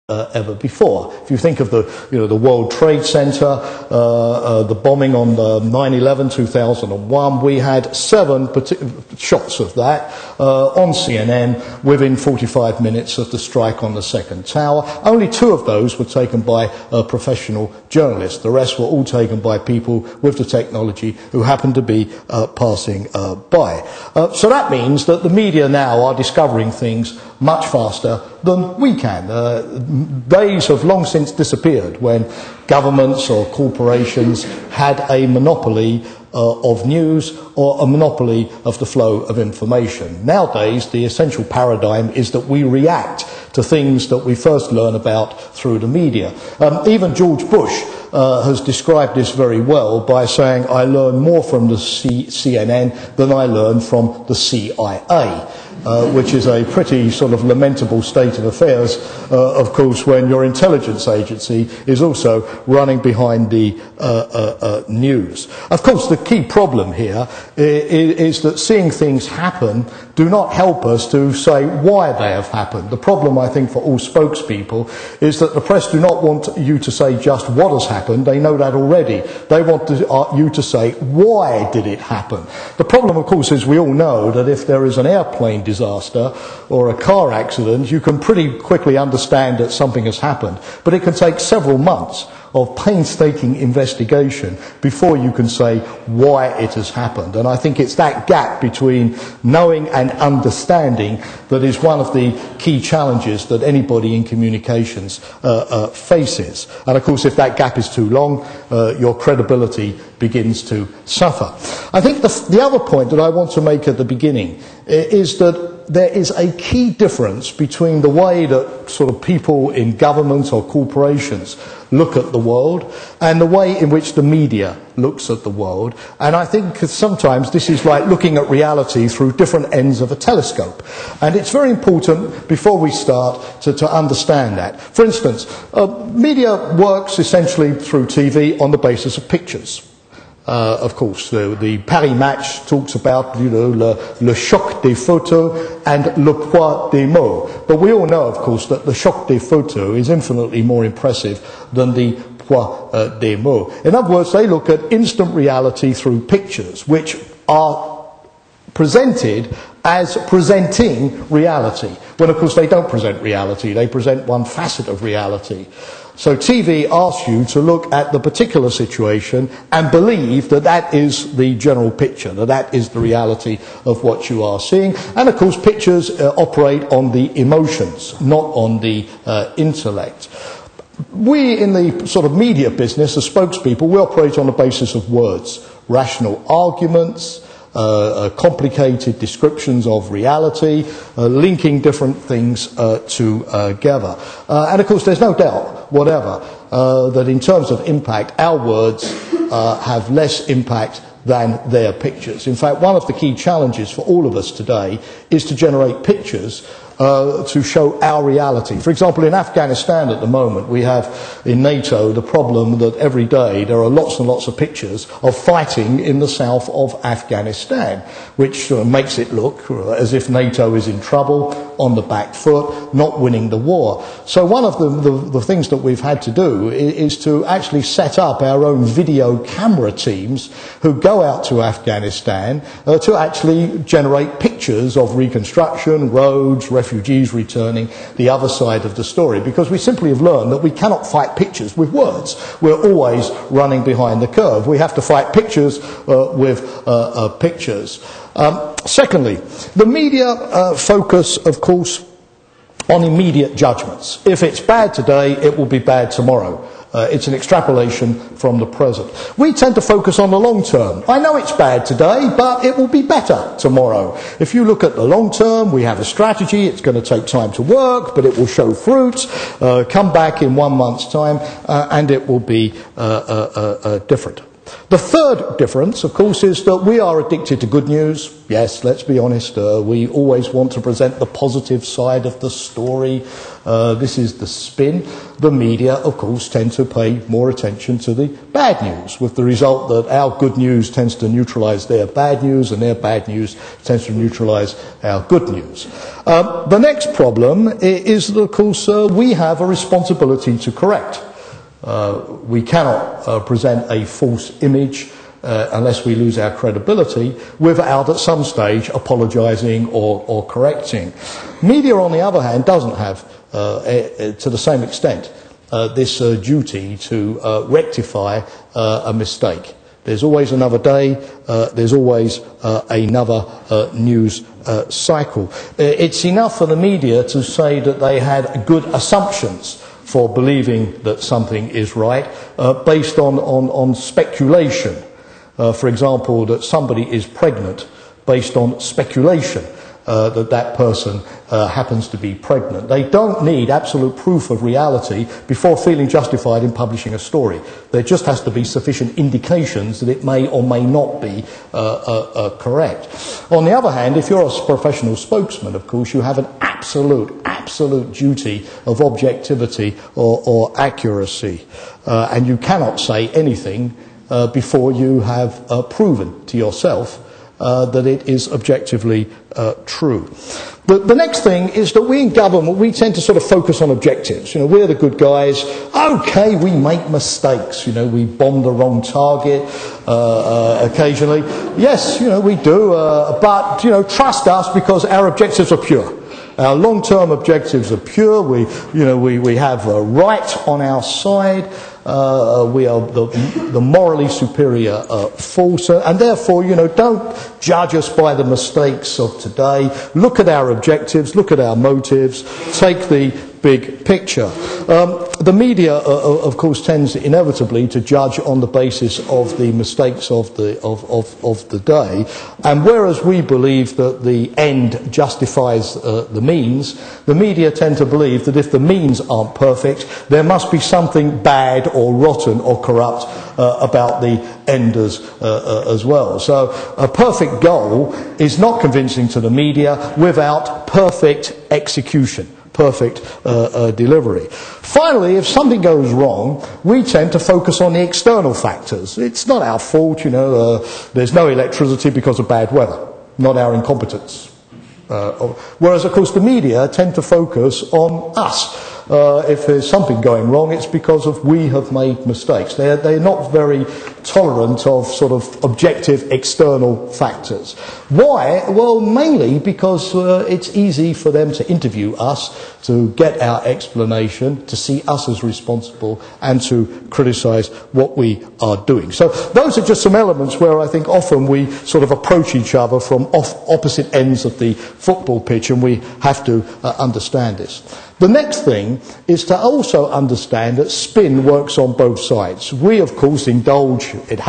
ever before. If you think of the World Trade Center, the bombing on 9/11, 2001, we had 7 shots of that on CNN within 45 minutes of the strike on the second tower. Only 2 of those were taken by professional journalists. The rest were all taken by people with the technology who happened to be passing by. So that means that the media now are discovering things much faster than we can. Days have long since disappeared when governments or corporations had a monopoly of news or a monopoly of the flow of information. Nowadays, the essential paradigm is that we react to things that we first learn about through the media. Even George Bush has described this very well by saying, I learn more from the CNN than I learn from the CIA. Which is a pretty sort of lamentable state of affairs, of course, when your intelligence agency is also running behind the news. Of course, the key problem here is that seeing things happen do not help us to say why they have happened. The problem, I think, for all spokespeople is that the press do not want you to say just what has happened. They know that already. They want you to say, why did it happen? The problem, of course, is we all know that if there is an airplane disaster or a car accident, you can pretty quickly understand that something has happened. But it can take several months of painstaking investigation before you can say why it has happened. And I think it's that gap between knowing and understanding that is one of the key challenges that anybody in communications faces. And of course, if that gap is too long, your credibility begins to suffer. I think the other point that I want to make at the beginning is that there is a key difference between the way that sort of people in government or corporations look at the world and the way in which the media looks at the world. And I think sometimes this is like looking at reality through different ends of a telescope. And it's very important before we start to understand that. For instance, media works essentially through TV on the basis of pictures. Of course, the Paris Match talks about, le choc des photos and le poids des mots. But we all know, of course, that the choc des photos is infinitely more impressive than the poids des mots. In other words, they look at instant reality through pictures, which are presented as presenting reality, when of course they don't present reality, they present one facet of reality. So TV asks you to look at the particular situation and believe that that is the general picture, that that is the reality of what you are seeing. And of course pictures operate on the emotions, not on the intellect. We in the sort of media business, as spokespeople, we operate on the basis of words, rational arguments, complicated descriptions of reality, linking different things together. And of course there's no doubt whatever that in terms of impact our words have less impact than their pictures. In fact, one of the key challenges for all of us today is to generate pictures to show our reality. For example, in Afghanistan at the moment, we have in NATO the problem that every day there are lots and lots of pictures of fighting in the south of Afghanistan, which makes it look as if NATO is in trouble, on the back foot, not winning the war. So one of the things that we've had to do is to actually set up our own video camera teams who go out to Afghanistan to actually generate pictures of reconstruction, roads, refugees returning, the other side of the story, because we simply have learned that we cannot fight pictures with words. We're always running behind the curve. We have to fight pictures with pictures. Secondly, the media focus, of course, on immediate judgments. If it's bad today, it will be bad tomorrow. It's an extrapolation from the present. We tend to focus on the long term. I know it's bad today, but it will be better tomorrow. If you look at the long term, we have a strategy. It's going to take time to work, but it will show fruits. Come back in 1 month's time, and it will be different. The third difference, of course, is that we are addicted to good news. Yes, let's be honest, we always want to present the positive side of the story. This is the spin. The media, of course, tend to pay more attention to the bad news, with the result that our good news tends to neutralise their bad news, and their bad news tends to neutralise our good news. The next problem is that, of course, we have a responsibility to correct. We cannot present a false image unless we lose our credibility without at some stage apologising or correcting. Media, on the other hand, doesn't have, to the same extent, this duty to rectify a mistake. There's always another day, there's always another news cycle. It's enough for the media to say that they had good assumptions for believing that something is right, based on speculation. For example, that somebody is pregnant based on speculation that person happens to be pregnant. They don't need absolute proof of reality before feeling justified in publishing a story. There just has to be sufficient indications that it may or may not be correct. On the other hand, if you're a professional spokesman, of course, you have an absolute duty of objectivity or accuracy. And you cannot say anything before you have proven to yourself that it is objectively true. The next thing is that we in government, we tend to sort of focus on objectives. You know, we're the good guys. Okay, we make mistakes. You know, we bomb the wrong target occasionally. Yes, you know, we do. But, you know, trust us because our objectives are pure. Our long-term objectives are pure. We have right on our side. We are the morally superior force, and therefore, you know, don't judge us by the mistakes of today. Look at our objectives, look at our motives, take the big picture. The media, of course, tends inevitably to judge on the basis of the mistakes of the day, and whereas we believe that the end justifies the means, the media tend to believe that if the means aren't perfect, there must be something bad or rotten or corrupt about the enders as well. So a perfect goal is not convincing to the media without perfect execution. Perfect delivery. Finally, if something goes wrong, we tend to focus on the external factors. It's not our fault, you know, there's no electricity because of bad weather, not our incompetence. Whereas, of course, the media tend to focus on us. If there's something going wrong, it's because we have made mistakes. They're not very tolerant of sort of objective external factors. Why? Well, mainly because it's easy for them to interview us, to get our explanation, to see us as responsible, and to criticise what we are doing. So those are just some elements where I think often we sort of approach each other from opposite ends of the football pitch, and we have to understand this. The next thing is to also understand that spin works on both sides. We, of course, indulge, it has